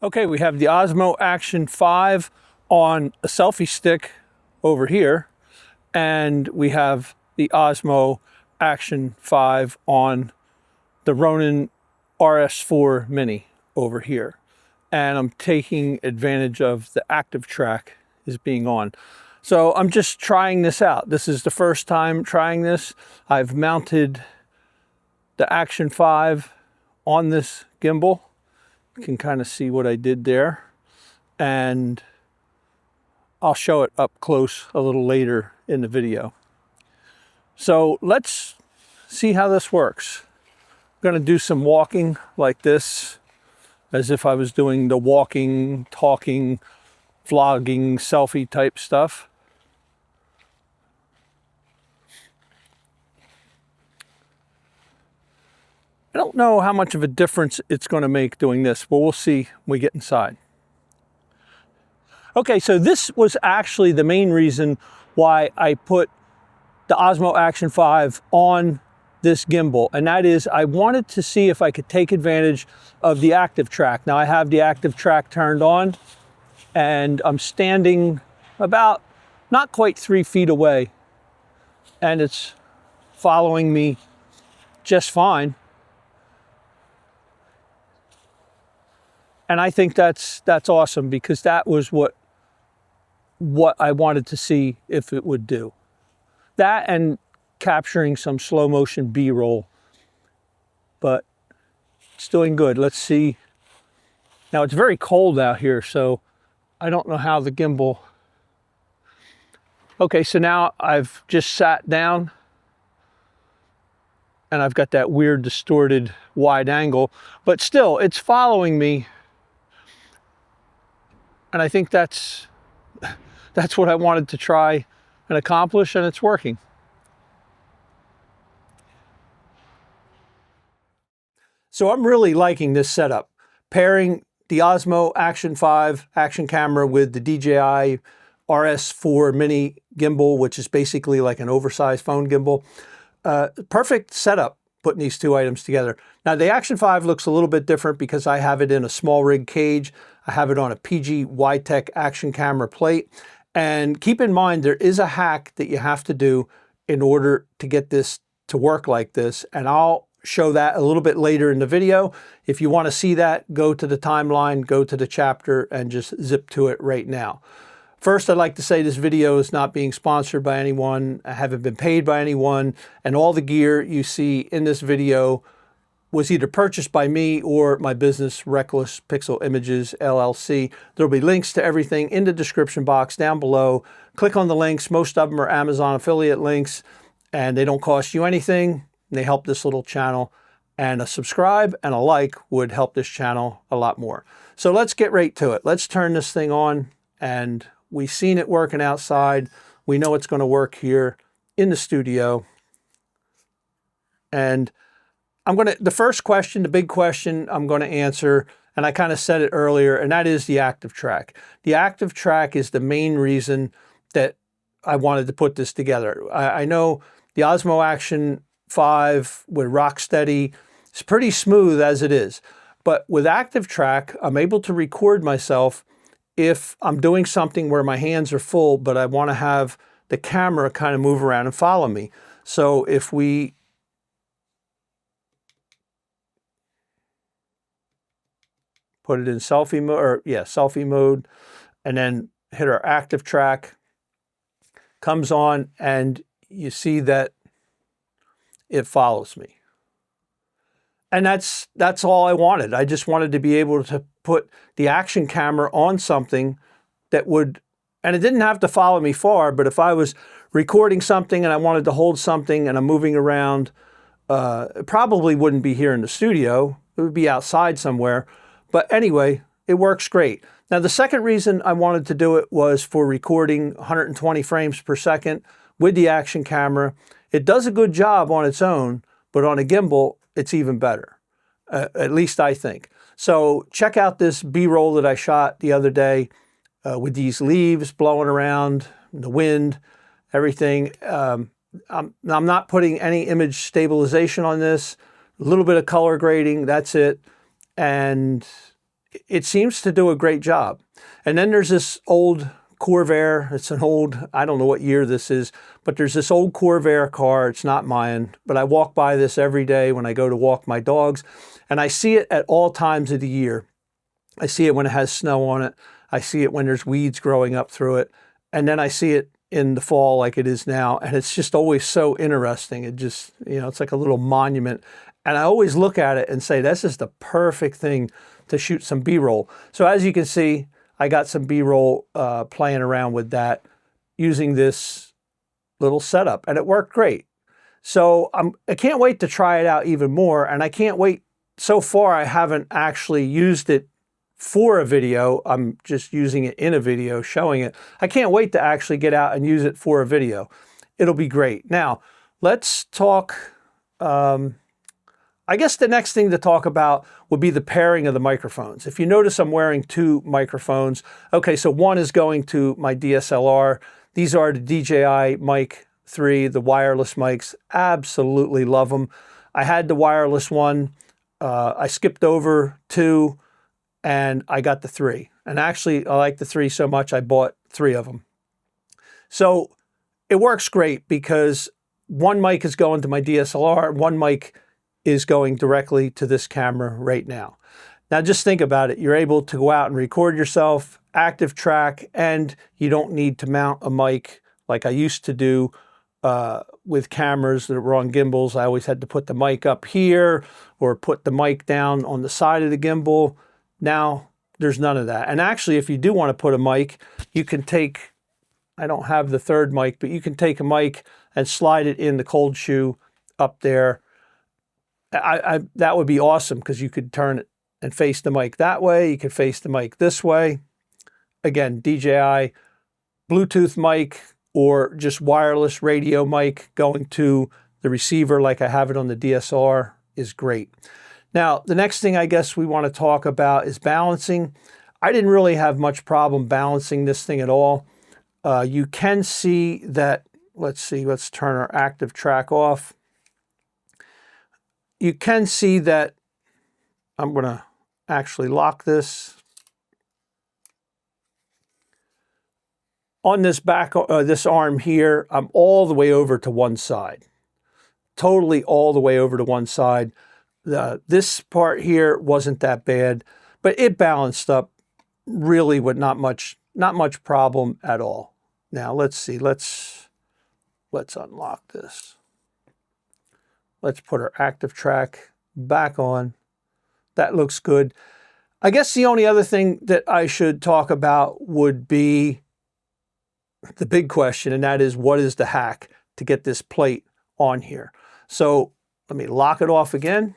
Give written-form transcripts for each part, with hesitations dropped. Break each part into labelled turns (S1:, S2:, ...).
S1: Okay, we have the Osmo Action 5 on a selfie stick over here, and we have the Osmo Action 5 on the Ronin RS4 Mini over here. And I'm taking advantage of the active track is being on. So I'm just trying this out. This is the first time trying this. I've mounted the Action 5 on this gimbal. You can kind of see what I did there. And I'll show it up close a little later in the video. So let's see how this works. I'm going to do some walking like this, as if I was doing the walking, talking, vlogging, selfie type stuff. I don't know how much of a difference it's going to make doing this, but we'll see when we get inside. Okay, so this was actually the main reason why I put the Osmo Action 5 on this gimbal, and that is I wanted to see if I could take advantage of the active track. Now I have the active track turned on, and I'm standing about not quite 3 feet away, and it's following me just fine. And I think that's awesome, because that was what I wanted to see if it would do. That and capturing some slow motion B-roll, but it's doing good. Let's see. Now it's very cold out here, so I don't know how the gimbal. Okay, so now I've just sat down and I've got that weird distorted wide angle, but still it's following me. And I think that's what I wanted to try and accomplish, and it's working. So I'm really liking this setup. Pairing the Osmo Action 5 action camera with the DJI RS4 Mini gimbal, which is basically like an oversized phone gimbal. Perfect setup putting these two items together. Now the Action 5 looks a little bit different because I have it in a small rig cage. I have it on a PG Wide-Tech action camera plate. And keep in mind, there is a hack that you have to do in order to get this to work like this. And I'll show that a little bit later in the video. If you want to see that, go to the timeline, go to the chapter, and just zip to it right now. First, I'd like to say this video is not being sponsored by anyone. I haven't been paid by anyone. And all the gear you see in this video was either purchased by me or my business, Reckless Pixel Images, LLC. There'll be links to everything in the description box down below. Click on the links. Most of them are Amazon affiliate links, and they don't cost you anything. They help this little channel. And a subscribe and a like would help this channel a lot more. So let's get right to it. Let's turn this thing on, and we've seen it working outside. We know it's going to work here in the studio. And the first question, the big question I'm going to answer, and I kind of said it earlier, and that is the active track. The active track is the main reason that I wanted to put this together. I know the Osmo Action 5 with Rocksteady is pretty smooth as it is, but with active track, I'm able to record myself if I'm doing something where my hands are full, but I want to have the camera kind of move around and follow me. So if we put it in selfie mode, or yeah, selfie mode, and then hit our active track, comes on, and you see that it follows me. And that's all I wanted. I just wanted to be able to put the action camera on something that would, and it didn't have to follow me far, but if I was recording something and I wanted to hold something and I'm moving around, it probably wouldn't be here in the studio. It would be outside somewhere. But anyway, it works great. Now, the second reason I wanted to do it was for recording 120 frames per second with the action camera. It does a good job on its own, but on a gimbal, it's even better, at least I think. So check out this B-roll that I shot the other day with these leaves blowing around, the wind, everything. I'm not putting any image stabilization on this, a little bit of color grading, that's it. And it seems to do a great job. And then there's this old Corvair. It's an old, I don't know what year this is, but there's this old Corvair car. It's not mine, but I walk by this every day when I go to walk my dogs, and I see it at all times of the year. I see it when it has snow on it. I see it when there's weeds growing up through it. And then I see it in the fall like it is now. And it's just always so interesting. It just, it's like a little monument. And I always look at it and say, this is the perfect thing to shoot some B-roll. So as you can see, I got some B-roll playing around with that using this little setup, and it worked great. So I can't wait to try it out even more, and I can't wait. So far, I haven't actually used it for a video. I'm just using it in a video, showing it. I can't wait to actually get out and use it for a video. It'll be great. Now, let's talk, I guess the next thing to talk about would be the pairing of the microphones. If you notice, I'm wearing two microphones. Okay, so one is going to my DSLR. These are the DJI Mic 3, the wireless mics. Absolutely love them. I had the wireless one. I skipped over 2 and I got the 3. And actually, I like the 3 so much, I bought 3 of them. So it works great because one mic is going to my DSLR, one mic is going directly to this camera right now. Now just think about it. You're able to go out and record yourself, active track, and you don't need to mount a mic like I used to do with cameras that were on gimbals. I always had to put the mic up here or put the mic down on the side of the gimbal. Now there's none of that. And actually, if you do want to put a mic, you can take, I don't have the third mic, but you can take a mic and slide it in the cold shoe up there. That would be awesome because you could turn it and face the mic that way. You could face the mic this way. Again, DJI Bluetooth mic or just wireless radio mic going to the receiver like I have it on the DSLR is great. Now, the next thing I guess we want to talk about is balancing. I didn't really have much problem balancing this thing at all. You can see that, let's turn our active track off. You can see that I'm going to actually lock this. On this back, this arm here, I'm all the way over to one side. Totally all the way over to one side. This part here wasn't that bad, but it balanced up really with not much problem at all. Now let's see, let's unlock this. Let's put our active track back on. That looks good. I guess the only other thing that I should talk about would be the big question, and that is, what is the hack to get this plate on here? So let me lock it off again.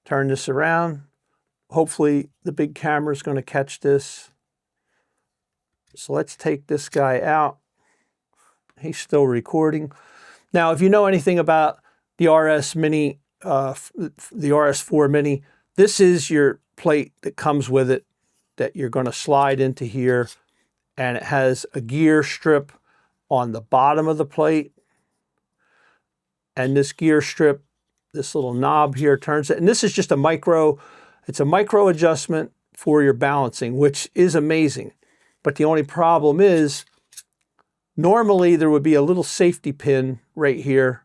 S1: Turn this around. Hopefully the big camera is going to catch this. So let's take this guy out. He's still recording. Now, if you know anything about the RS Mini, the RS4 Mini, this is your plate that comes with it that you're going to slide into here, and it has a gear strip on the bottom of the plate, and this gear strip, this little knob here turns it, and this is just a micro adjustment for your balancing, which is amazing. But the only problem is, normally there would be a little safety pin right here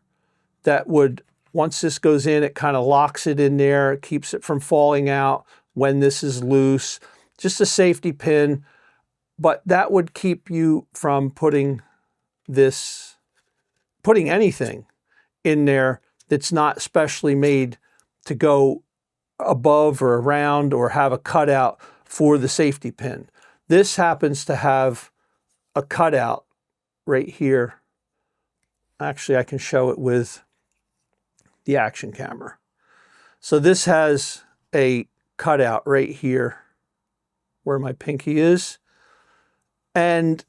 S1: that would, once this goes in, it kind of locks it in there, it keeps it from falling out when this is loose. Just a safety pin, but that would keep you from putting anything in there that's not specially made to go above or around or have a cutout for the safety pin. This happens to have a cutout right here. Actually, I can show it with the action camera. So this has a cutout right here where my pinky is. And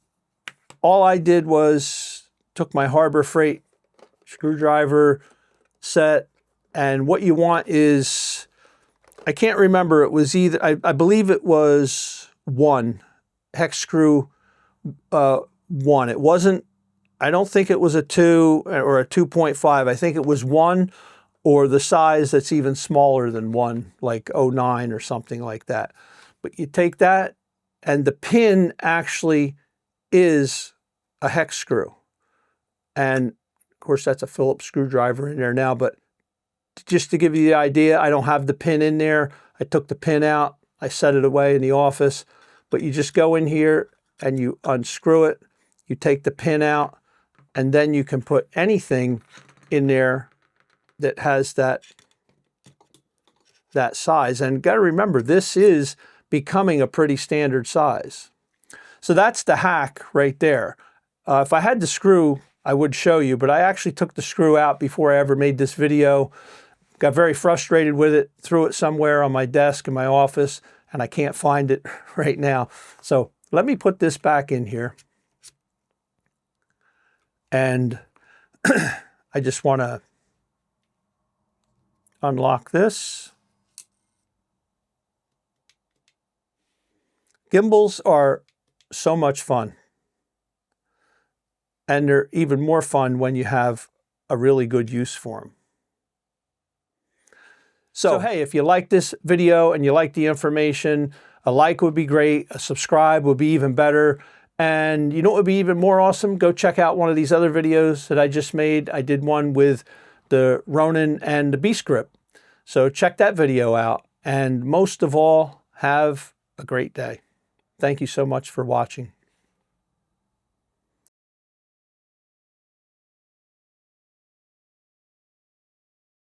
S1: all I did was took my Harbor Freight screwdriver set, and what you want is, I can't remember, it was either, I believe it was 1, hex screw 1. It wasn't, I don't think it was a 2 or a 2.5. I think it was 1 or the size that's even smaller than one, like 09 or something like that. But you take that, and the pin actually is a hex screw. And of course, that's a Phillips screwdriver in there now, but just to give you the idea, I don't have the pin in there. I took the pin out, I set it away in the office, but you just go in here and you unscrew it, you take the pin out, and then you can put anything in there that has that size. And got to remember, this is becoming a pretty standard size. So that's the hack right there. If I had the screw, I would show you, but I actually took the screw out before I ever made this video. Got very frustrated with it, threw it somewhere on my desk in my office, and I can't find it right now. So let me put this back in here. And I just want to unlock this. Gimbals are so much fun. And they're even more fun when you have a really good use for them. So hey, if you like this video and you like the information, a like would be great, a subscribe would be even better. And you know what would be even more awesome? Go check out one of these other videos that I just made. I did one with the Ronin and the Beast Grip. So check that video out. And most of all, have a great day. Thank you so much for watching.